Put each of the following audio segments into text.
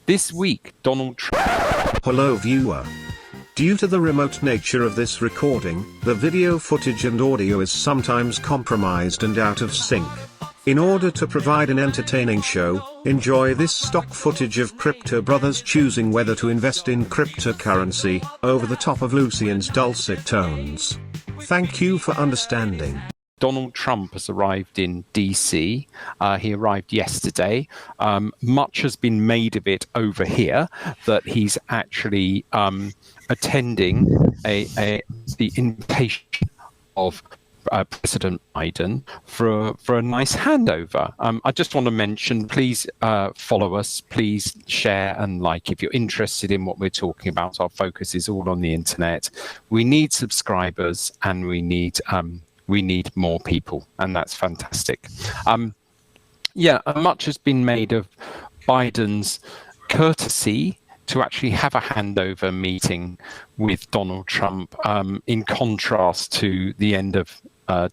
This week, Donald Trump. Hello viewer. Due to the remote nature of this recording, the video footage and audio is sometimes compromised and out of sync. In order to provide an entertaining show, enjoy this stock footage of Crypto Brothers choosing whether to invest in cryptocurrency, over the top of Lucian's dulcet tones. Thank you for understanding. Donald Trump has arrived in DC. He arrived yesterday. Much has been made of it over here that he's actually attending the invitation of President Biden for a nice handover. I just want to mention, please follow us, please share and like if you're interested in what we're talking about. Our focus is all on the internet. We need subscribers and we need more people, and that's fantastic. Much has been made of Biden's courtesy to actually have a handover meeting with Donald Trump, in contrast to the end of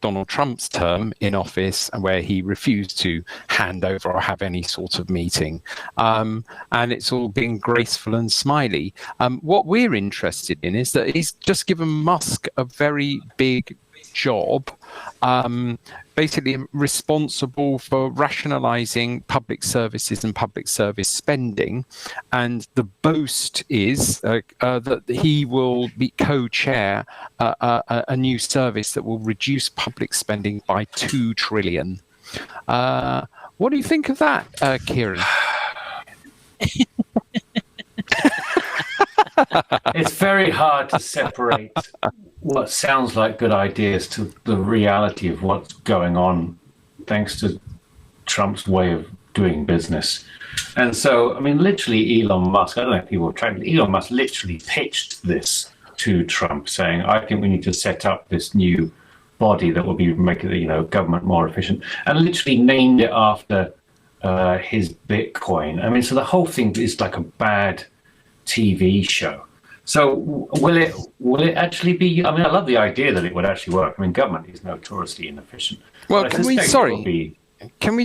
Donald Trump's term in office, where he refused to hand over or have any sort of meeting. And it's all been graceful and smiley. What we're interested in is that he's just given Musk a very big job, basically responsible for rationalizing public services and public service spending. And the boast is that he will be co-chair a new service that will reduce public spending by $2 trillion. What do you think of that, Kieran? It's very hard to separate what sounds like good ideas to the reality of what's going on, thanks to Trump's way of doing business. And so, I mean, literally Elon Musk, I don't know if people have tracked it, Elon Musk literally pitched this to Trump, saying, I think we need to set up this new body that will be making the government more efficient, and literally named it after his Bitcoin. I mean, so the whole thing is like a bad TV show. So will it actually be? I mean, I love the idea that it would actually work. I mean, government is notoriously inefficient. Well, can we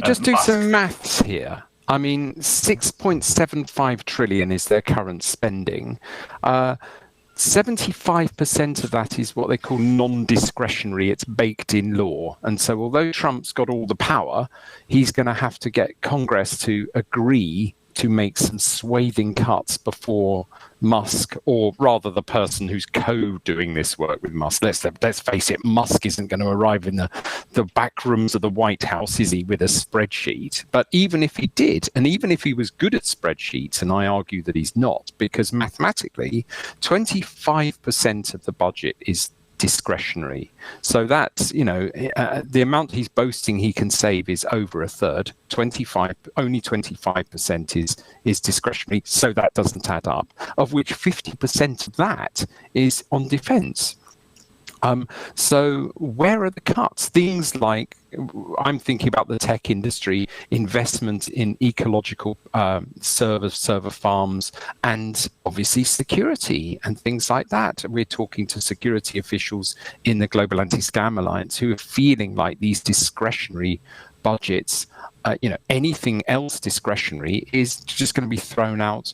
just do some maths here? I mean, 6.75 trillion is their current spending. 75% of that is what they call non-discretionary. It's baked in law. And so although Trump's got all the power, he's going to have to get Congress to agree to make some swathing cuts before Musk, or rather the person who's co-doing this work with Musk. Let's face it, Musk isn't going to arrive in the back rooms of the White House, is he, with a spreadsheet? But even if he did, and even if he was good at spreadsheets, and I argue that he's not, because mathematically, 25% of the budget is discretionary. So that's, the amount he's boasting he can save is over a third. Only 25% is discretionary, so that doesn't add up, of which 50% of that is on defense. So where are the cuts? Things like, I'm thinking about the tech industry, investment in ecological server farms, and obviously security and things like that. We're talking to security officials in the Global Anti-Scam Alliance who are feeling like these discretionary budgets, anything else discretionary is just going to be thrown out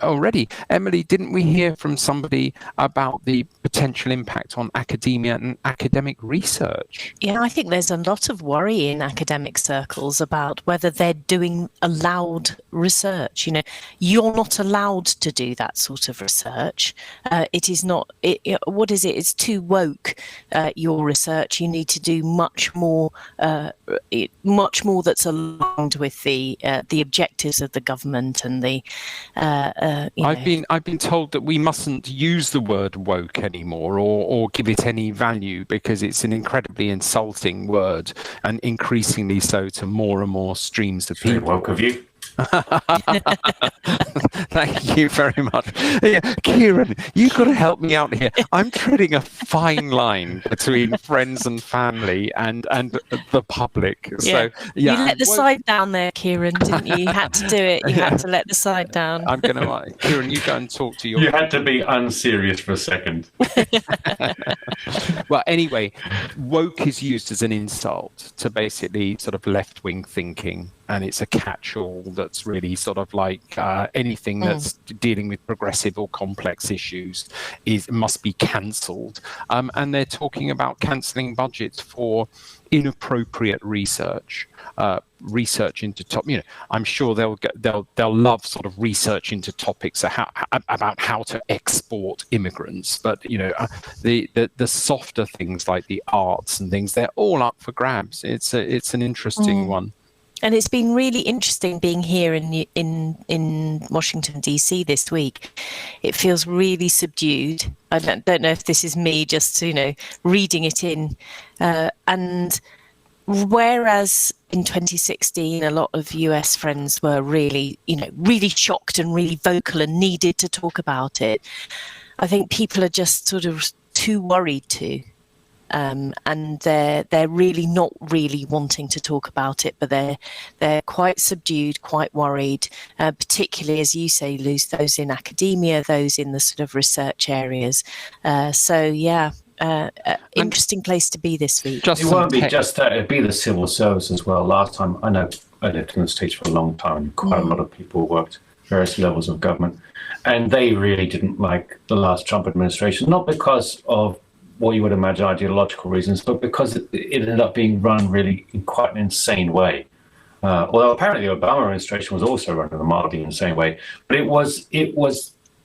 already. Emily, didn't we hear from somebody about the potential impact on academia and academic research? Yeah, I think there's a lot of worry in academic circles about whether they're doing allowed research. You're not allowed to do that sort of research. It is not, what is it? It's too woke, your research. You need to do much more that's aligned with the objectives of the government and the I've been told that we mustn't use the word woke anymore or give it any value because it's an incredibly insulting word, and increasingly so to more and more streams of people. Very woke of you. Thank you very much. Yeah, Kieran, you've got to help me out here. I'm treading a fine line between friends and family and the public. Yeah. So you let the side down there, Kieran, didn't you? You had to do it. You had to let the side down. I'm going to, Kieran, you go and talk to your... You had to be unserious for a second. Well, anyway, woke is used as an insult to basically sort of left-wing thinking. and it's a catch-all that's really sort of like anything that's dealing with progressive or complex issues must be cancelled. And they're talking about cancelling budgets for inappropriate research. Research into I'm sure they'll love sort of research into topics about how to export immigrants, but the softer things like the arts and things, they're all up for grabs. It's an interesting one. And it's been really interesting being here in Washington DC this week. It feels really subdued. I don't know if this is me just reading it in, and whereas in 2016 a lot of US friends were really shocked and really vocal and needed to talk about it, I think people are just sort of too worried to. And they're really not really wanting to talk about it, but they're quite subdued, quite worried, particularly, as you say, Luce, those in academia, those in the sort of research areas. Interesting place to be this week. It won't be just that, it'd be the civil service as well. Last time, I know I lived in the States for a long time, and quite a lot of people worked various levels of government, and they really didn't like the last Trump administration, not because of what you would imagine ideological reasons, but because it ended up being run really in quite an insane way. Although apparently the Obama administration was also run in a mildly insane way, but it was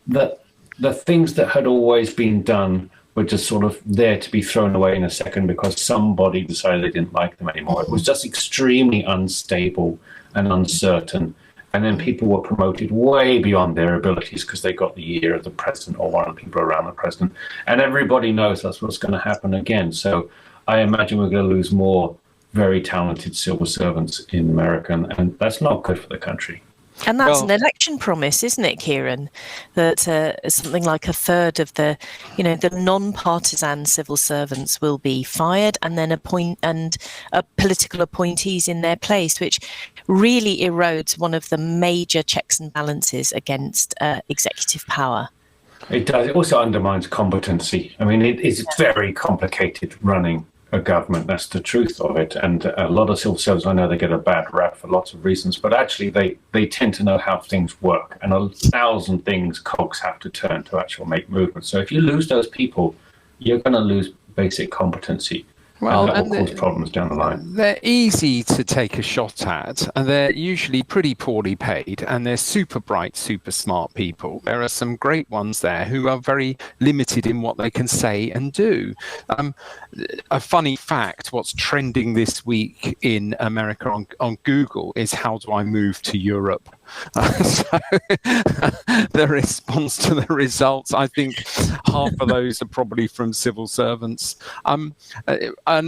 the things that had always been done were just sort of there to be thrown away in a second because somebody decided they didn't like them anymore. It was just extremely unstable and uncertain. And then people were promoted way beyond their abilities because they got the ear of the president or one of the people around the president. And everybody knows that's what's going to happen again. So I imagine we're going to lose more very talented civil servants in America, and that's not good for the country. And that's an election promise, isn't it, Kieran? That something like a third of the non-partisan civil servants will be fired, and then political appointees in their place, which really erodes one of the major checks and balances against executive power. It does. It also undermines competency. I mean, it's very complicated running a government. That's the truth of it. And a lot of civil servants, I know they get a bad rap for lots of reasons, but actually they tend to know how things work, and 1,000 things cogs have to turn to actually make movement. So if you lose those people, you're going to lose basic competency. Well, and that will cause problems down the line. They're easy to take a shot at, and they're usually pretty poorly paid, and they're super bright, super smart people. There are some great ones there who are very limited in what they can say and do. A funny fact, what's trending this week in America on Google is how do I move to Europe? So the response to the results, I think half of those are probably from civil servants. And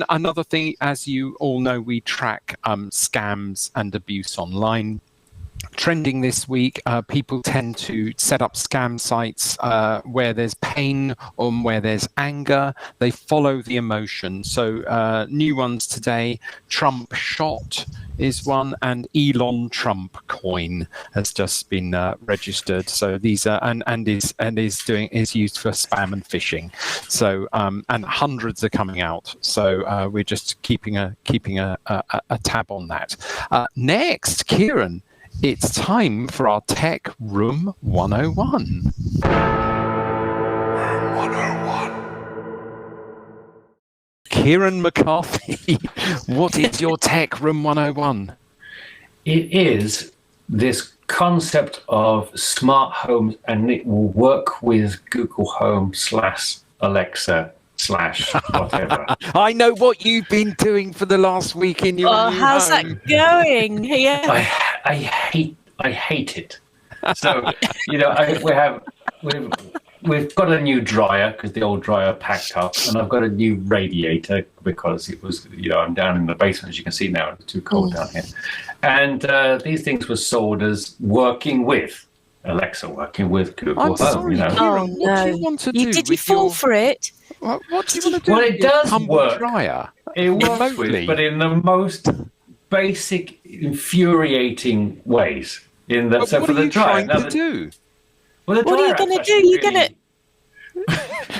another thing, as you all know, we track scams and abuse online. Trending this week, people tend to set up scam sites where there's pain or where there's anger. They follow the emotion. So new ones today, Trump shot is one, and Elon Trump coin has just been registered. So these are and is used for spam and phishing. So and hundreds are coming out. So we're just keeping a tab on that. Next, Kieran. It's time for our Tech Room 101. 101. Kieran McCarthy, what is your Tech Room 101? It is this concept of smart homes, and it will work with Google Home / Alexa / whatever. I know what you've been doing for the last week in your new how's home. that going? Yeah. I hate it. So we've got a new dryer because the old dryer packed up, and I've got a new radiator because it was I'm down in the basement, as you can see now. It's too cold down here, and these things were sold as working with Alexa, working with Google Home. Sorry, Kieran, Oh, what no. do you want to do? Did you fall for it? What do you want to do? Well, with it your does humble work. dryer? It works remotely? but in the most basic, infuriating ways. But So what for are the you dryer, trying to do? Well, the What are you dryer going to app's do? You're really- going to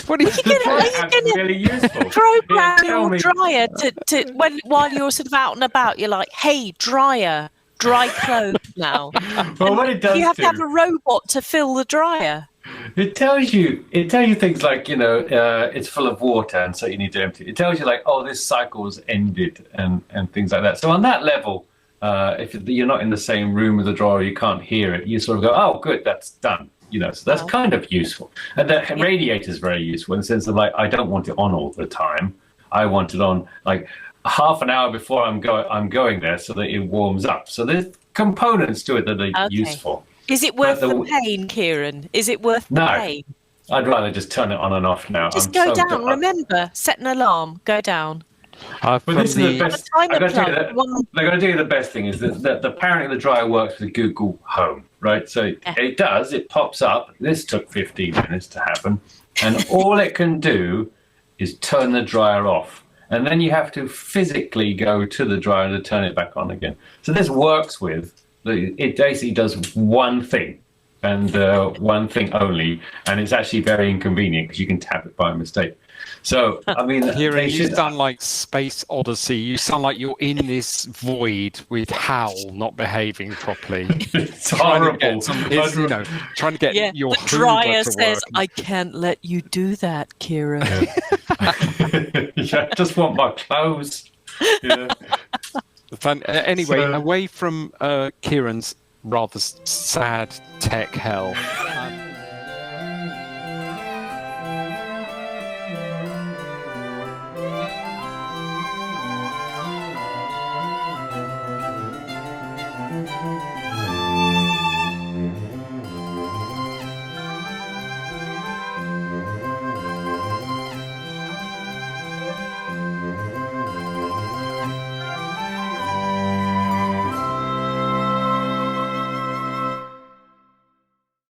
What are you the dryer app's really useful. program Tell your me- dryer to while you're sort of out and about. You're like, hey, dryer, dry clothes now. Well, what it does You have to have do- a robot to fill the dryer. It tells you things like, it's full of water and so you need to empty it. It tells you like, oh, this cycle's ended and things like that. So on that level, if you're not in the same room with the dryer, you can't hear it, you sort of go, oh, good, that's done. So that's kind of useful. And the radiator is very useful in the sense of like, I don't want it on all the time. I want it on like half an hour before I'm going there so that it warms up. So there's components to it that are useful. Is it worth the pain, Kieran? Is it worth the pain? I'd rather just turn it on and off now. Just go down. Remember, set an alarm. Go down. But this is the best. I'm going to tell you the best thing is that apparently the dryer works with Google Home, right? So it does. It pops up. This took 15 minutes to happen, and all it can do is turn the dryer off, and then you have to physically go to the dryer to turn it back on again. So this works with. It basically does one thing, and one thing only, and it's actually very inconvenient because you can tap it by mistake. So, I mean, Kieran, you sound like Space Odyssey. You sound like you're in this void with Hal not behaving properly. It's horrible. Trying to get your the dryer to says, work. I can't let you do that, Kieran. I just want my clothes. Anyway, away from Kieran's rather sad tech hell,